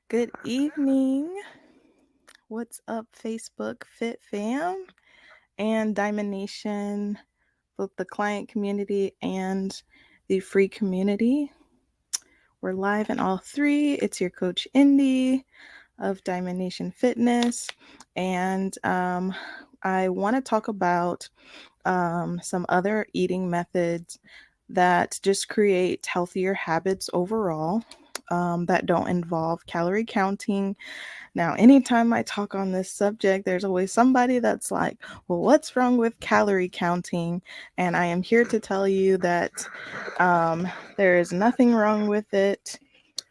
Good evening. What's up, Facebook Fit Fam and Diamond Nation, both the client community and the free community? We're live in all three. It's your coach Indy of Diamond Nation Fitness, and I want to talk about some other eating methods that just create healthier habits overall. That don't involve calorie counting. Now, anytime I talk on this subject, there's always somebody that's like, well, what's wrong with calorie counting? And I am here to tell you that there is nothing wrong with it.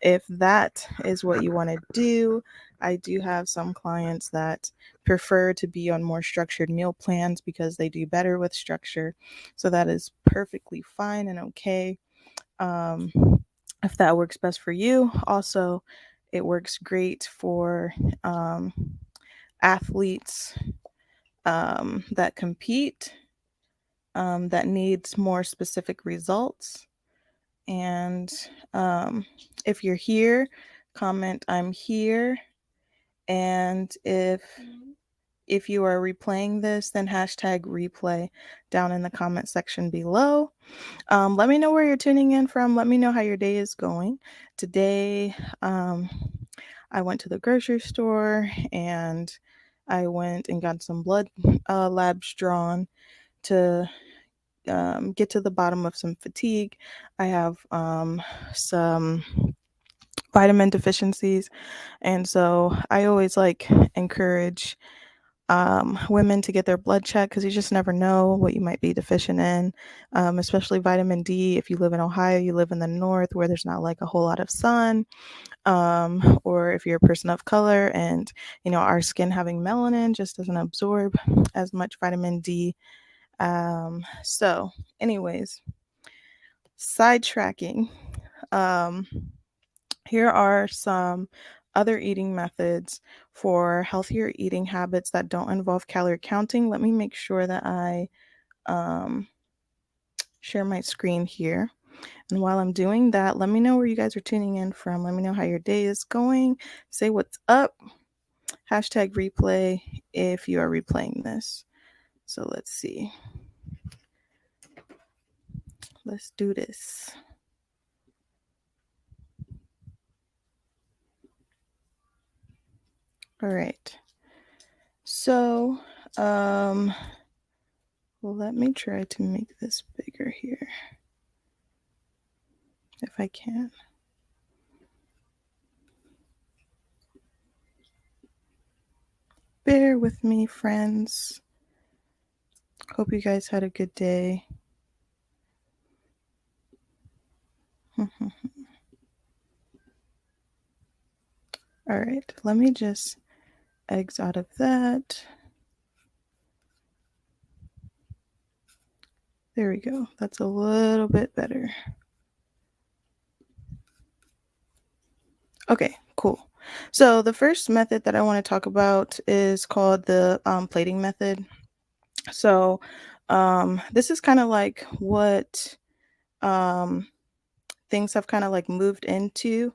If that is what you want to do, I do have some clients that prefer to be on more structured meal plans because they do better with structure. So that is perfectly fine and okay. Um, if that works best for you. Also, it works great for um, athletes that compete, that needs more specific results. And if you're here, comment "I'm here." And if you are replaying this, then hashtag replay down in the comment section below. Let me know where you're tuning in from. Let me know how your day is going. Today, I went to the grocery store and I went and got some blood labs drawn to get to the bottom of some fatigue. I have some vitamin deficiencies, and so I always encourage women to get their blood checked because you just never know what you might be deficient in, especially vitamin D. If you live in Ohio, you live in the north where there's not like a whole lot of sun, or if you're a person of color and our skin having melanin just doesn't absorb as much vitamin D. So, anyways, sidetracking. Um, Here are some other eating methods for healthier eating habits that don't involve calorie counting. Let me make sure that I um, share my screen here. And while I'm doing that, let me know where you guys are tuning in from. Let me know how your day is going. Say what's up. Hashtag replay if you are replaying this. So let's see. Let's do this. All right. So, let me try to make this bigger here if I can. Bear with me, friends. Hope you guys had a good day. All right, let me just exit out of that. There we go. That's a little bit better. Okay, cool. So the first method that I want to talk about is called the plating method. So this is kind of like what things have kind of like moved into,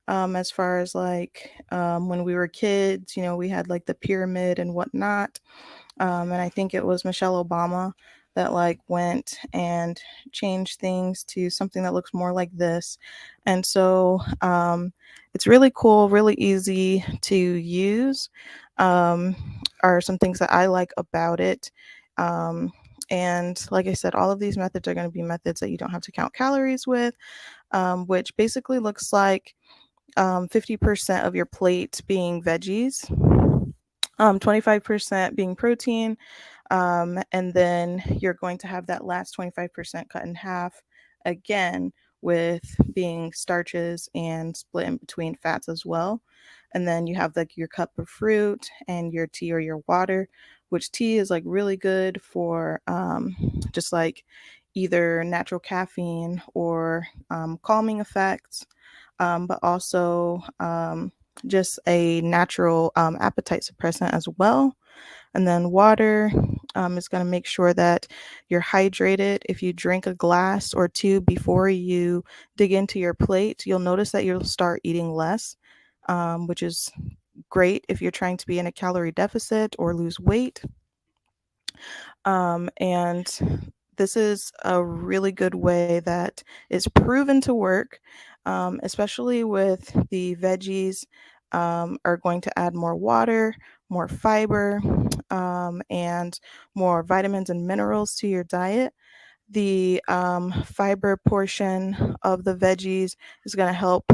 as far as when we were kids, we had like the pyramid and whatnot. And I think it was Michelle Obama that went and changed things to something that looks more like this. And so it's really cool, really easy to use. Um, are some things that I like about it. And like I said, all of these methods are going to be methods that you don't have to count calories with, which basically looks like 50% of your plate being veggies, 25% being protein, and then you're going to have that last 25% cut in half again with being starches and split in between fats as well. And then you have like your cup of fruit and your tea or your water, which tea is like really good for just like either natural caffeine or calming effects, but also just a natural appetite suppressant as well. And then water is going to make sure that you're hydrated. If you drink a glass or two before you dig into your plate, you'll notice that you'll start eating less. which is great if you're trying to be in a calorie deficit or lose weight. And this is a really good way that is proven to work, especially with the veggies. Are going to add more water, more fiber, and more vitamins and minerals to your diet. The fiber portion of the veggies is going to help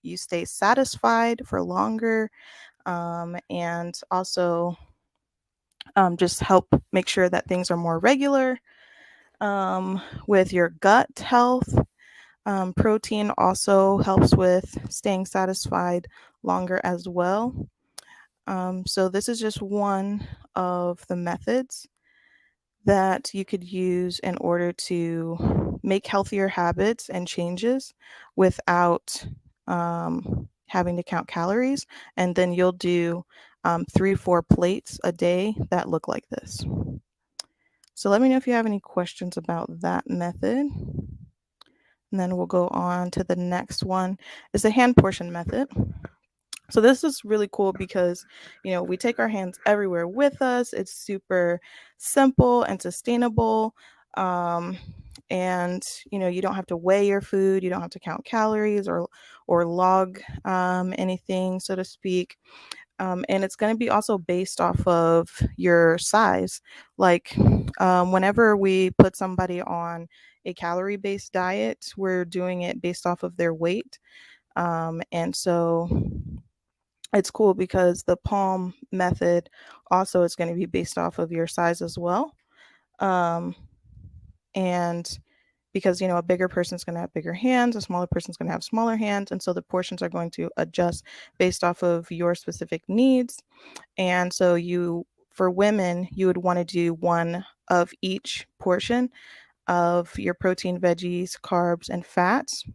you stay satisfied for longer, and also just help make sure that things are more regular with your gut health. Protein also helps with staying satisfied longer as well. So, this is just one of the methods that you could use in order to make healthier habits and changes without having to count calories. And then you'll do 3 or 4 plates a day that look like this. So let me know if you have any questions about that method. And then we'll go on to the next one is the hand portion method. So this is really cool because, we take our hands everywhere with us. It's super simple and sustainable. Um, and you don't have to weigh your food. You don't have to count calories or log anything, so to speak. And it's going to be also based off of your size. Like whenever we put somebody on a calorie based diet, we're doing it based off of their weight. And so it's cool because the palm method also is going to be based off of your size as well. Um, and because a bigger person's going to have bigger hands, a smaller person's going to have smaller hands, and so the portions are going to adjust based off of your specific needs. And so for women, you would want to do one of each portion of your protein, veggies, carbs, and fats.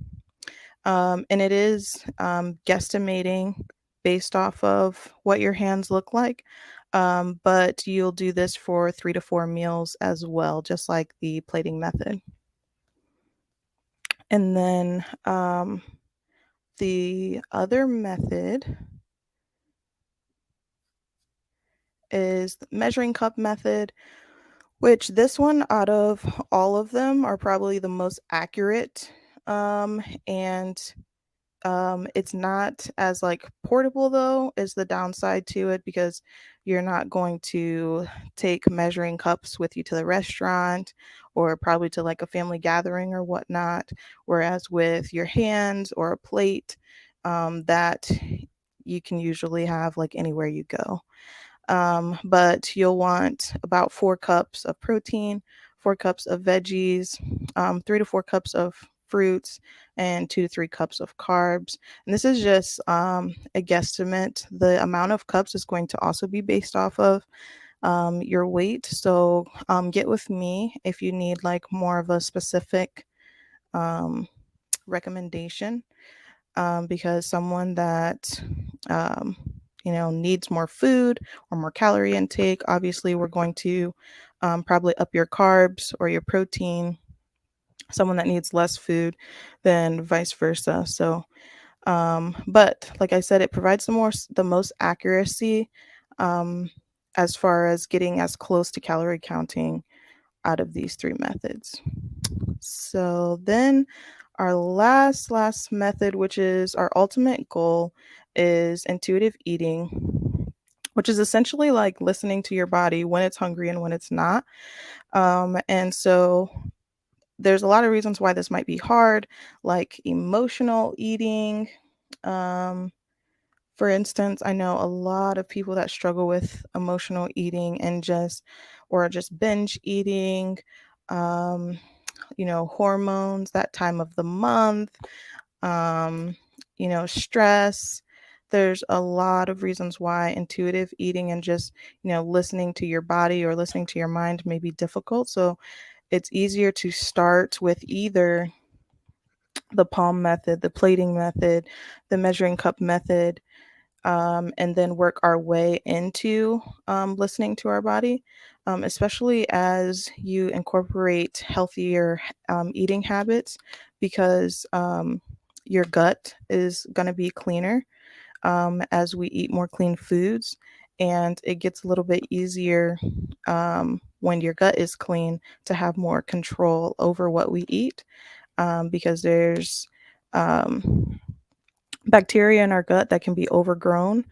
And it is guesstimating based off of what your hands look like. But you'll do this for 3 to 4 meals as well, just like the plating method. And then the other method is the measuring cup method, which this one out of all of them are probably the most accurate. And it's not as like portable though is the downside to it, because you're not going to take measuring cups with you to the restaurant or probably to like a family gathering or whatnot. Whereas with your hands or a plate, that you can usually have like anywhere you go. But you'll want about 4 cups of protein, 4 cups of veggies, 3 to 4 cups of fruits, and 2 to 3 cups of carbs. And this is just a guesstimate. The amount of cups is going to also be based off of your weight. So get with me if you need like more of a specific um, recommendation, because someone that needs more food or more calorie intake, obviously we're going to probably up your carbs or your protein. Someone that needs less food, then vice versa. So but like I said, it provides the most accuracy um, as far as getting as close to calorie counting out of these 3 methods. So then our last method, which is our ultimate goal, is intuitive eating, which is essentially like listening to your body when it's hungry and when it's not. And so there's a lot of reasons why this might be hard, like emotional eating. Um, for instance, I know a lot of people that struggle with emotional eating and just binge eating. Um, hormones, that time of the month, stress. There's a lot of reasons why intuitive eating and just, listening to your body or listening to your mind may be difficult. So it's easier to start with either the palm method, the plating method, the measuring cup method, and then work our way into listening to our body, especially as you incorporate healthier eating habits, because your gut is going to be cleaner as we eat more clean foods. And it gets a little bit easier when your gut is clean to have more control over what we eat because there's um, bacteria in our gut that can be overgrown,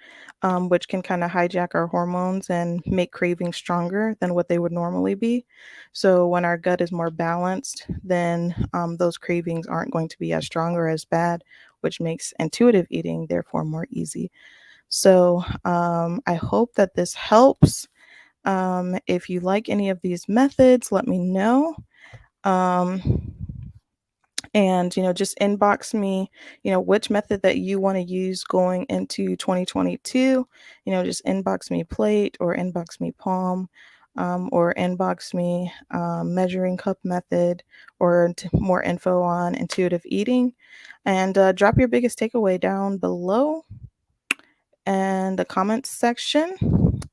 which can kind of hijack our hormones and make cravings stronger than what they would normally be. So, when our gut is more balanced, then those cravings aren't going to be as strong or as bad, which makes intuitive eating, therefore, more easy. So, I hope that this helps. If you like any of these methods, let me know. Um, and just inbox me which method that you want to use going into 2022. Just inbox me plate or inbox me palm, or inbox me measuring cup method, or more info on intuitive eating, and drop your biggest takeaway down below in the comments section,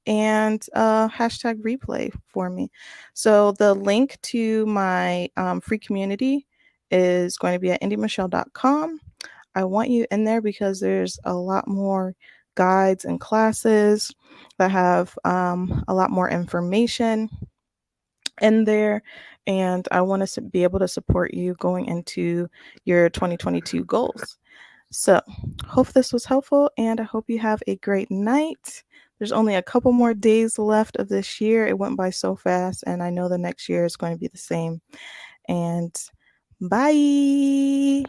and hashtag replay for me. So the link to my free community is going to be at indiemichelle.com. I want you in there because there's a lot more guides and classes that have a lot more information in there. And I want to be able to support you going into your 2022 goals. So, hope this was helpful, and I hope you have a great night. There's only a couple more days left of this year. It went by so fast, and I know the next year is going to be the same. And bye.